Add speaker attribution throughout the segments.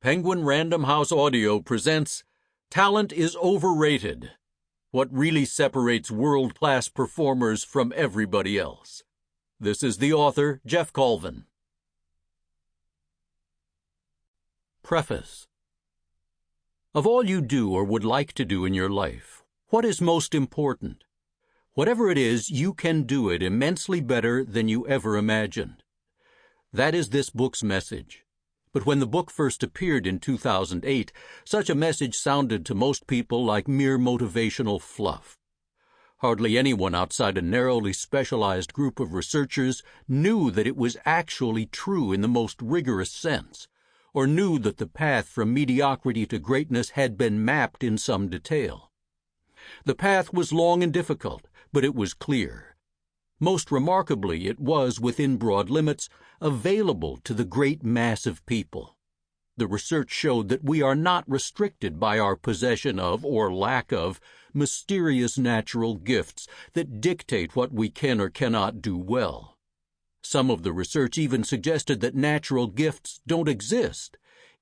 Speaker 1: Penguin Random House Audio presents Talent Is Overrated. What really separates world-class performers from everybody else. This is the author, Geoff Colvin. Preface. Of all you do or would like to do in your life, what is most important? Whatever it is, you can do it immensely better than you ever imagined. That is this book's message. But when the book first appeared in 2008, such a message sounded to most people like mere motivational fluff. Hardly anyone outside a narrowly specialized group of researchers knew that it was actually true in the most rigorous sense, or knew that the path from mediocrity to greatness had been mapped in some detail. The path was long and difficult, but it was clear. Most remarkably, it was, within broad limits, available to the great mass of people. The research showed that we are not restricted by our possession of, or lack of, mysterious natural gifts that dictate what we can or cannot do well. Some of the research even suggested that natural gifts don't exist.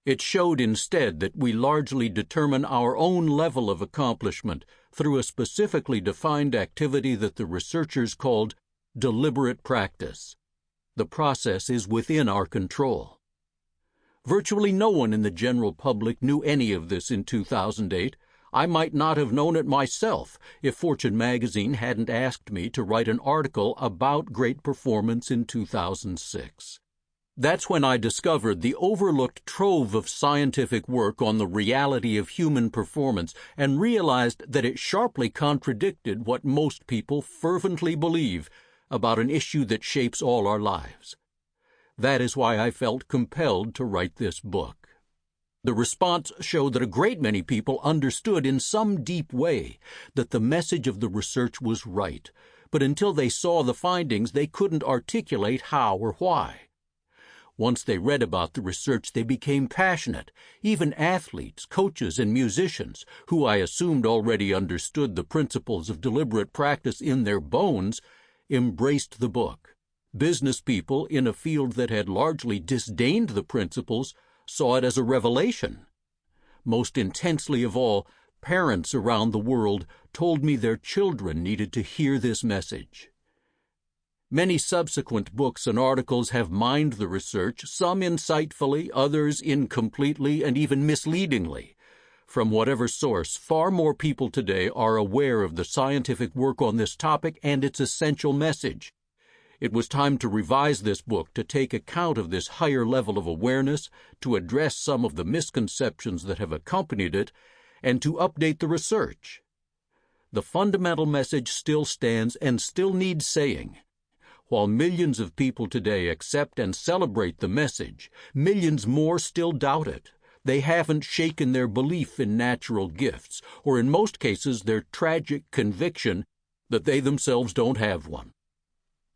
Speaker 1: It showed instead that we largely determine our own level of accomplishment through a specifically defined activity that the researchers called deliberate practice. The process is within our control. Virtually no one in the general public knew any of this in 2008. I might not have known it myself if Fortune magazine hadn't asked me to write an article about great performance in 2006. That's when I discovered the overlooked trove of scientific work on the reality of human performance and realized that it sharply contradicted what most people fervently believe about an issue that shapes all our lives. That is why I felt compelled to write this book. The response showed that a great many people understood in some deep way that the message of the research was right, but until they saw the findings, they couldn't articulate how or why. Once they read about the research, they became passionate. Even athletes, coaches, and musicians, who I assumed already understood the principles of deliberate practice in their bones, embraced the book. Business people in a field that had largely disdained the principles saw it as a revelation. Most intensely of all, parents around the world told me their children needed to hear this message. Many subsequent books and articles have mined the research, some insightfully, others incompletely, and even misleadingly. From whatever source, far more people today are aware of the scientific work on this topic and its essential message. It was time to revise this book to take account of this higher level of awareness, to address some of the misconceptions that have accompanied it, and to update the research. The fundamental message still stands and still needs saying. While millions of people today accept and celebrate the message, millions more still doubt it. They haven't shaken their belief in natural gifts, or in most cases their tragic conviction that they themselves don't have one.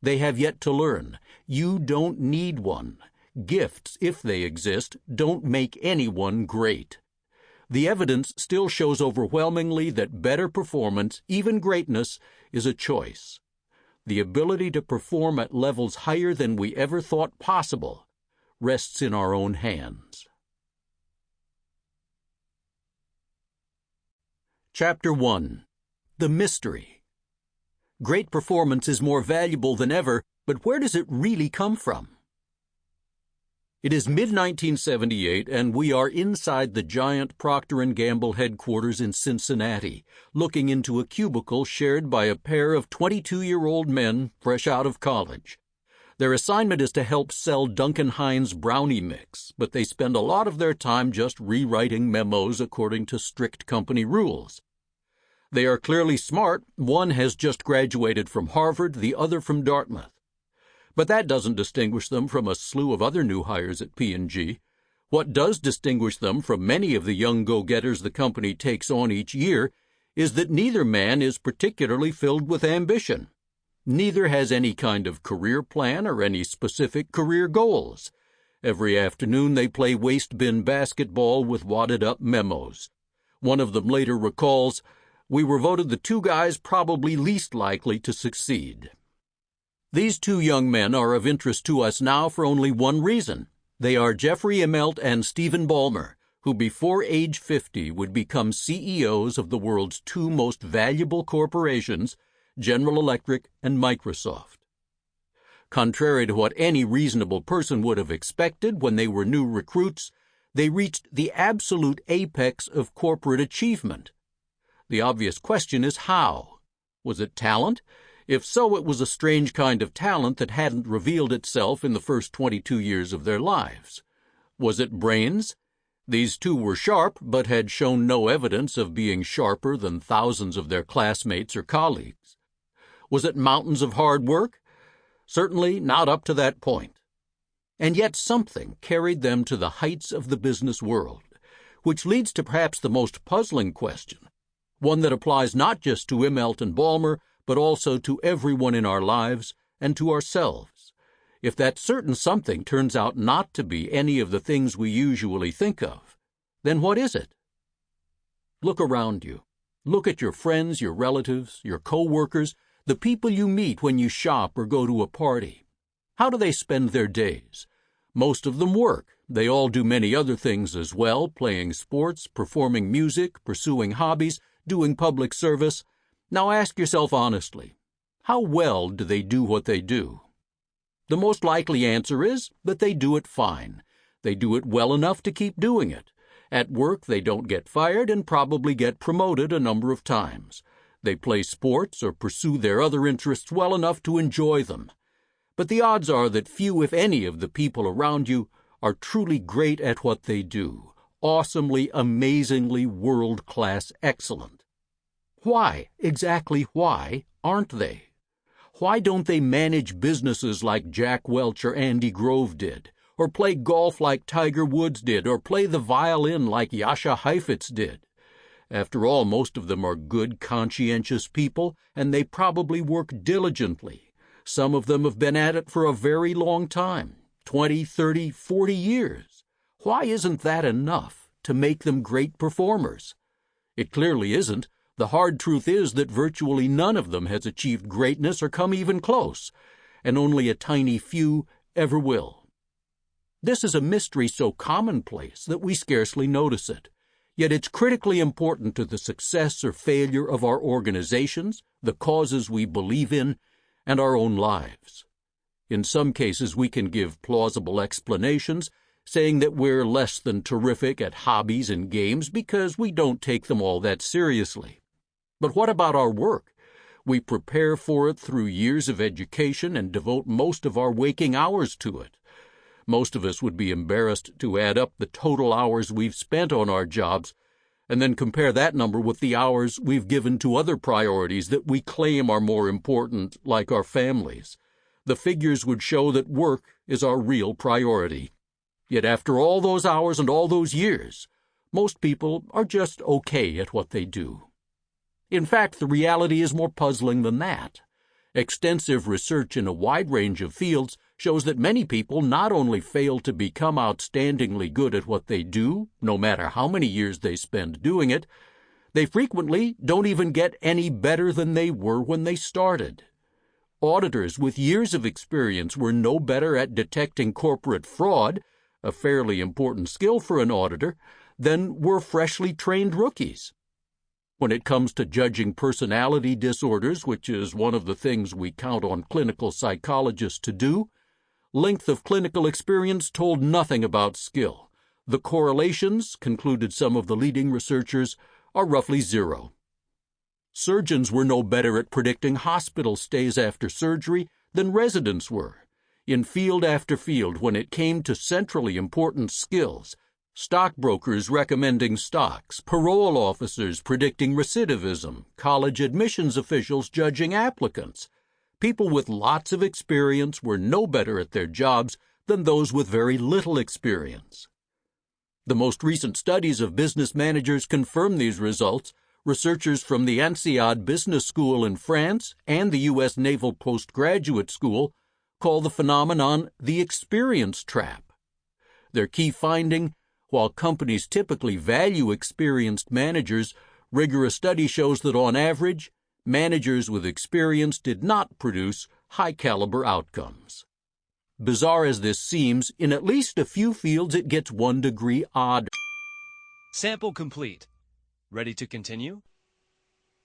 Speaker 1: They have yet to learn. You don't need one. Gifts, if they exist, don't make anyone great. The evidence still shows overwhelmingly that better performance, even greatness, is a choice. The ability to perform at levels higher than we ever thought possible rests in our own hands. Chapter 1. The Mystery. Great performance is more valuable than ever, but where does it really come from? It is mid-1978, and we are inside the giant Procter & Gamble headquarters in Cincinnati, looking into a cubicle shared by a pair of 22-year-old men fresh out of college. Their assignment is to help sell Duncan Hines brownie mix, but they spend a lot of their time just rewriting memos according to strict company rules. They are clearly smart. One has just graduated from Harvard, the other from Dartmouth. But that doesn't distinguish them from a slew of other new hires at P&G. What does distinguish them from many of the young go-getters the company takes on each year is that neither man is particularly filled with ambition. Neither has any kind of career plan or any specific career goals. Every afternoon they play waste bin basketball with wadded-up memos. One of them later recalls, "We were voted the two guys probably least likely to succeed." These two young men are of interest to us now for only one reason. They are Jeffrey Immelt and Stephen Ballmer, who before age 50 would become CEOs of the world's two most valuable corporations, General Electric and Microsoft. Contrary to what any reasonable person would have expected when they were new recruits, they reached the absolute apex of corporate achievement. The obvious question is how? Was it talent? If so, it was a strange kind of talent that hadn't revealed itself in the first 22 years of their lives. Was it brains? These two were sharp, but had shown no evidence of being sharper than thousands of their classmates or colleagues. Was it mountains of hard work? Certainly not up to that point. And yet something carried them to the heights of the business world, which leads to perhaps the most puzzling question, one that applies not just to Immelt and Ballmer, but also to everyone in our lives and to ourselves. If that certain something turns out not to be any of the things we usually think of, then what is it? Look around you. Look at your friends, your relatives, your co-workers, the people you meet when you shop or go to a party. How do they spend their days? Most of them work. They all do many other things as well, playing sports, performing music, pursuing hobbies, doing public service. Now ask yourself honestly, how well do they do what they do? The most likely answer is that they do it fine. They do it well enough to keep doing it. At work, they don't get fired and probably get promoted a number of times. They play sports or pursue their other interests well enough to enjoy them. But the odds are that few, if any, of the people around you are truly great at what they do, awesomely, amazingly, world-class excellent. Why, exactly why, aren't they? Why don't they manage businesses like Jack Welch or Andy Grove did, or play golf like Tiger Woods did, or play the violin like Jascha Heifetz did? After all, most of them are good, conscientious people, and they probably work diligently. Some of them have been at it for a very long time, 20, 30, 40 years. Why isn't that enough to make them great performers? It clearly isn't. The hard truth is that virtually none of them has achieved greatness or come even close, and only a tiny few ever will. This is a mystery so commonplace that we scarcely notice it. Yet it's critically important to the success or failure of our organizations, the causes we believe in, and our own lives. In some cases, we can give plausible explanations, saying that we're less than terrific at hobbies and games because we don't take them all that seriously. But what about our work? We prepare for it through years of education and devote most of our waking hours to it. Most of us would be embarrassed to add up the total hours we've spent on our jobs and then compare that number with the hours we've given to other priorities that we claim are more important, like our families. The figures would show that work is our real priority. Yet after all those hours and all those years, most people are just okay at what they do. In fact, the reality is more puzzling than that. Extensive research in a wide range of fields shows that many people not only fail to become outstandingly good at what they do, no matter how many years they spend doing it, they frequently don't even get any better than they were when they started. Auditors with years of experience were no better at detecting corporate fraud, a fairly important skill for an auditor, than were freshly trained rookies. When it comes to judging personality disorders, which is one of the things we count on clinical psychologists to do, length of clinical experience told nothing about skill. The correlations, concluded some of the leading researchers, are roughly zero. Surgeons were no better at predicting hospital stays after surgery than residents were. In field after field, when it came to centrally important skills, stockbrokers recommending stocks, parole officers predicting recidivism, college admissions officials judging applicants, people with lots of experience were no better at their jobs than those with very little experience. The most recent studies of business managers confirm these results. Researchers from the INSEAD Business School in France and the U.S. Naval Postgraduate School call the phenomenon the experience trap. Their key finding: while companies typically value experienced managers, rigorous study shows that on average, managers with experience did not produce high-caliber outcomes. Bizarre as this seems, in at least a few fields it gets 1 degree odder.
Speaker 2: Sample complete. Ready to continue?